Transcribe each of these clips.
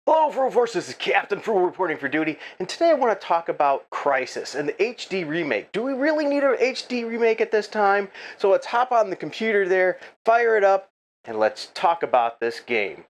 Hello, revolves. This is Captain Frugal reporting for duty, and today I want to talk about Crysis and the HD remake. Do we really need an HD remake at this time? So let's hop on the computer there, fire it up, and let's talk about this game.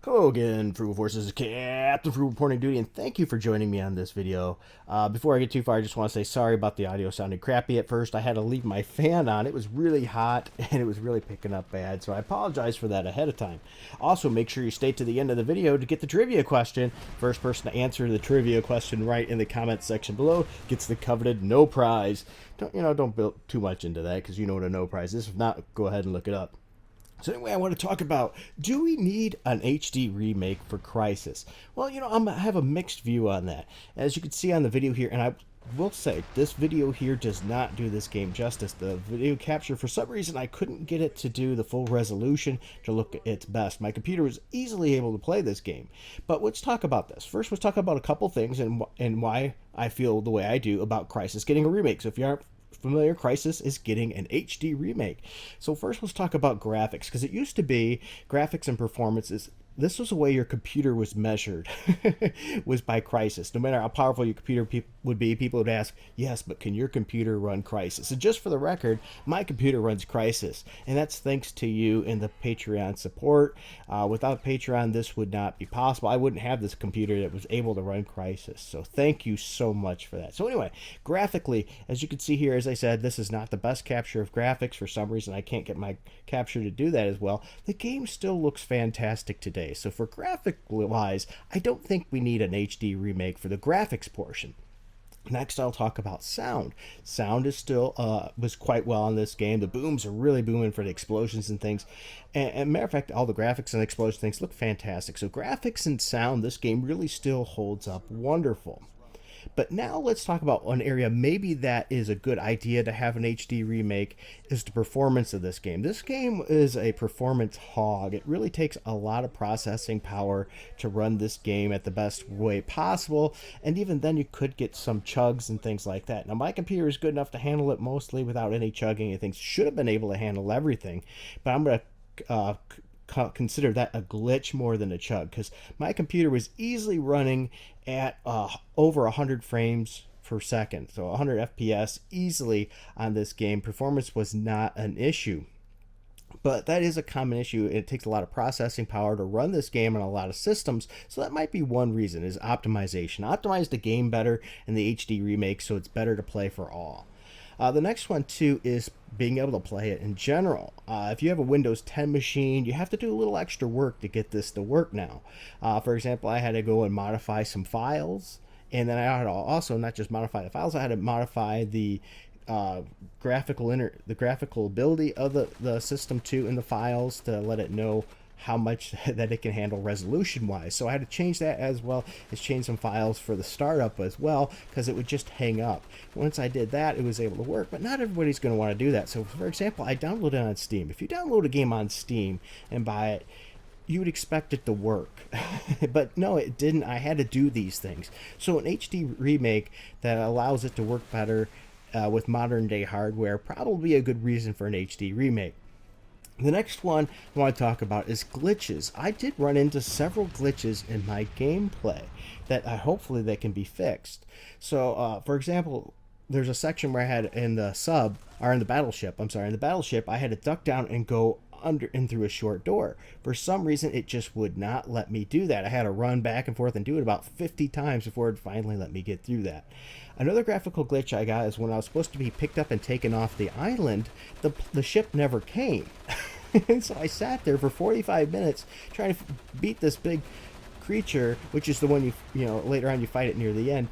Hello again, Frugal Forces, Captain Frugal reporting duty, and thank you for joining me on this video. Before I get too far, I just want to say sorry about the audio sounding crappy at first. I had to leave my fan on. It was really hot, and it was really picking up bad, so I apologize for that ahead of time. Also, make sure you stay to the end of the video to get the trivia question. First person to answer the trivia question right in the comments section below gets the coveted no prize. Don't build too much into that, because you know what a no prize is. If not, go ahead and look it up. So anyway, I want to talk about, do we need an HD remake for Crysis? Well, I have a mixed view on that. As you can see on the video here, and I will say, this video here does not do this game justice. The video capture, for some reason, I couldn't get it to do the full resolution to look at its best. My computer was easily able to play this game. But let's talk about this. First, let's talk about a couple things and why I feel the way I do about Crysis getting a remake. So if you aren't familiar, Crysis is getting an HD remake. So first let's talk about graphics, because it used to be graphics and performances. This was the way your computer was measured, was by Crysis. No matter how powerful your computer would be, people would ask, yes, but can your computer run Crysis? So just for the record, my computer runs Crysis, and that's thanks to you and the Patreon support. Without Patreon, this would not be possible. I wouldn't have this computer that was able to run Crysis. So thank you so much for that. So anyway, graphically, as you can see here, as I said, this is not the best capture of graphics. For some reason, I can't get my capture to do that as well. The game still looks fantastic today. So for graphic wise, I don't think we need an HD remake for the graphics portion. Next, I'll talk about sound. Sound is still was quite well in this game. The booms are really booming for the explosions and things. And matter of fact, all the graphics and explosion things look fantastic. So graphics and sound, this game really still holds up wonderful. But now let's talk about one area maybe that is a good idea to have an HD remake, is the performance of this game. This game is a performance hog. It really takes a lot of processing power to run this game at the best way possible, and even then you could get some chugs and things like that. Now my computer is good enough to handle it mostly without any chugging and things. Should have been able to handle everything, but I'm going to consider that a glitch more than a chug, because my computer was easily running at over 100 frames per second, so 100 FPS easily on this game. Performance was not an issue, but that is a common issue. It takes a lot of processing power to run this game on a lot of systems, so that might be one reason, is optimization. Optimize the game better in the HD remake so it's better to play for all. The next one, too, is being able to play it in general. If you have a Windows 10 machine, you have to do a little extra work to get this to work now. For example, I had to go and modify some files, and then I had to also not just modify the files, I had to modify the graphical ability of the system, too, in the files, to let it know how much that it can handle resolution wise. So I had to change that, as well as change some files for the startup as well, because it would just hang up. Once I did that, it was able to work, but not everybody's going to want to do that. So for example, I downloaded it on Steam. If you download a game on Steam and buy it, you would expect it to work. But no, it didn't. I had to do these things. So an HD remake that allows it to work better with modern day hardware, probably a good reason for an HD remake. The next one I want to talk about is glitches. I did run into several glitches in my gameplay that hopefully they can be fixed. So, for example, there's a section where I had in the battleship, I had to duck down and go under and through a short door. For some reason, it just would not let me do that. I had to run back and forth and do it about 50 times before it finally let me get through that. Another graphical glitch I got is when I was supposed to be picked up and taken off the island, the ship never came. And so I sat there for 45 minutes trying to beat this big creature, which is the one you know later on you fight it near the end.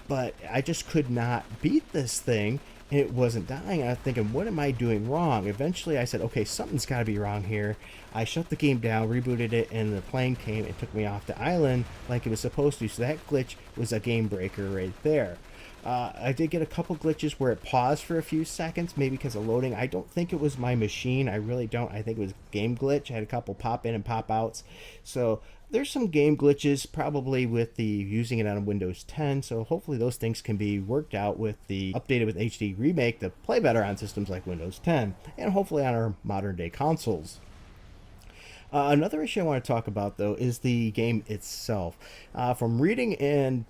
But I just could not beat this thing, and it wasn't dying. I was thinking, what am I doing wrong? Eventually I said, okay, something's got to be wrong here. I shut the game down, rebooted it, and the plane came and took me off the island like it was supposed to. So that glitch was a game breaker right there. I did get a couple glitches where it paused for a few seconds, maybe because of loading. I don't think it was my machine. I really don't. I think it was game glitch. I had a couple pop in and pop outs. So there's some game glitches probably with the using it on Windows 10. So hopefully those things can be worked out with the updated with HD remake to play better on systems like Windows 10 and hopefully on our modern day consoles. Another issue I want to talk about though is the game itself. From reading and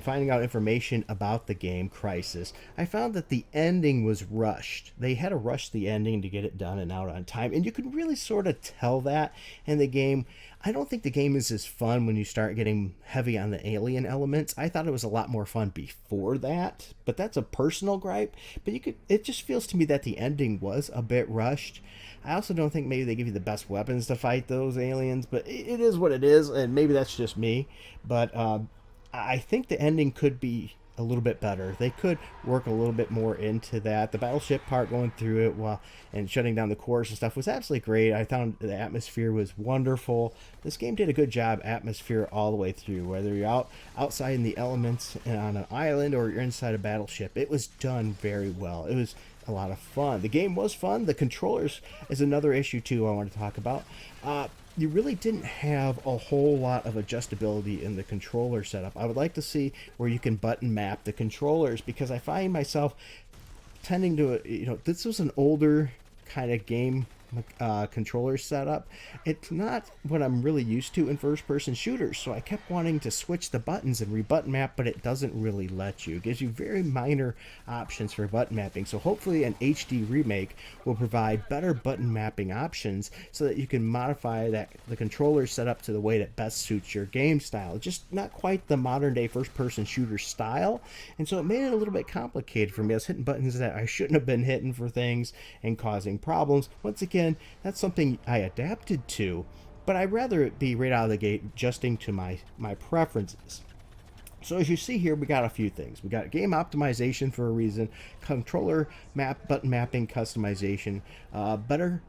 finding out information about the game Crysis, I found that the ending was rushed. They had to rush the ending to get it done and out on time, and you can really sort of tell that in the game. I don't think the game is as fun when you start getting heavy on the alien elements. I thought it was a lot more fun before that, but that's a personal gripe. But it just feels to me that the ending was a bit rushed. I also don't think maybe they give you the best weapons to fight those aliens, but it is what it is, and maybe that's just me. But I think the ending could be a little bit better. They could work a little bit more into that. The battleship part going through it and shutting down the cores and stuff was absolutely great. I found the atmosphere was wonderful. This game did a good job atmosphere all the way through, whether you're outside in the elements and on an island or you're inside a battleship. It was done very well. It was a lot of fun. The game was fun. The controllers is another issue too I want to talk about. You really didn't have a whole lot of adjustability in the controller setup. I would like to see where you can button map the controllers, because I find myself tending to, this was an older kind of game controller setup. It's not what I'm really used to in first-person shooters, so I kept wanting to switch the buttons and re-button map, but it doesn't really let you. It gives you very minor options for button mapping, so hopefully an HD remake will provide better button mapping options so that you can modify the controller setup to the way that best suits your game style. Just not quite the modern-day first-person shooter style, and so it made it a little bit complicated for me. I was hitting buttons that I shouldn't have been hitting for things and causing problems. Once again, that's something I adapted to, but I'd rather it be right out of the gate adjusting to my preferences. So as you see here, we got a few things. We got game optimization for a reason, controller button mapping customization, better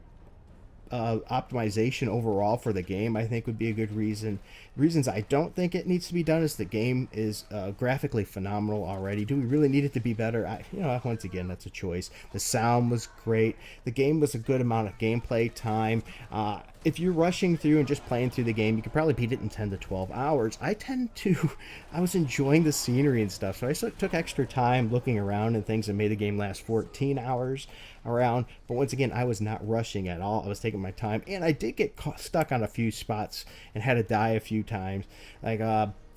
optimization overall for the game, I think would be a good reason. Reasons I don't think it needs to be done is the game is graphically phenomenal already. Do we really need it to be better? Once again, that's a choice. The sound was great. The game was a good amount of gameplay time. If you're rushing through and just playing through the game, you could probably beat it in 10 to 12 hours. I was enjoying the scenery and stuff, so I took extra time looking around and things and made the game last 14 hours around. But once again, I was not rushing at all. I was taking my time, and I did get stuck on a few spots and had to die a few times. Like,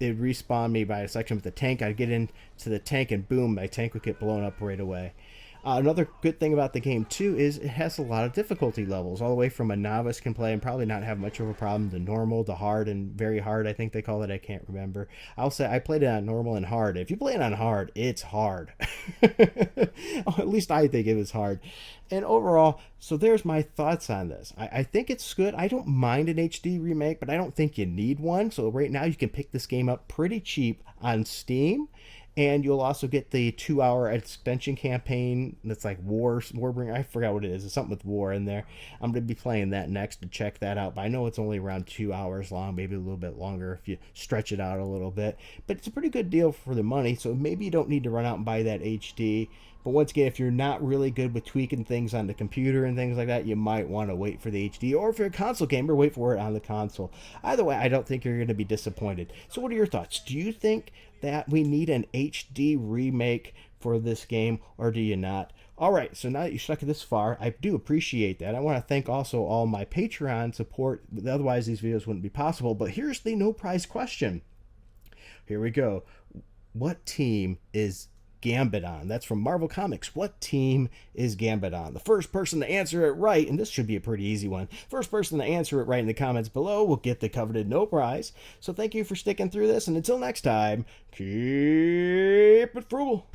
it'd respawn me by a section with the tank. I'd get into the tank, and boom, my tank would get blown up right away. Another good thing about the game, too, is it has a lot of difficulty levels, all the way from a novice can play and probably not have much of a problem to normal, to hard, and very hard, I think they call it. I can't remember. I'll say I played it on normal and hard. If you play it on hard, it's hard. At least I think it was hard. And overall, so there's my thoughts on this. I think it's good. I don't mind an HD remake, but I don't think you need one. So right now you can pick this game up pretty cheap on Steam. And you'll also get the 2-hour extension campaign that's like Warbringer. I forgot what it is. It's something with war in there. I'm going to be playing that next to check that out. But I know it's only around 2 hours long, maybe a little bit longer if you stretch it out a little bit. But it's a pretty good deal for the money, so maybe you don't need to run out and buy that HD. But once again, if you're not really good with tweaking things on the computer and things like that, you might want to wait for the HD. Or if you're a console gamer, wait for it on the console. Either way, I don't think you're going to be disappointed. So what are your thoughts? Do you think that we need an HD remake for this game, or do you not? All right, so now that you stuck it this far, I do appreciate that. I want to thank also all my Patreon support. Otherwise, these videos wouldn't be possible. But here's the no prize question. Here we go. What team is Gambit on? That's from Marvel Comics. What team is Gambit on? The first person to answer it right, and this should be a pretty easy one, first person to answer it right in the comments below will get the coveted no prize. So thank you for sticking through this, and until next time, keep it frugal.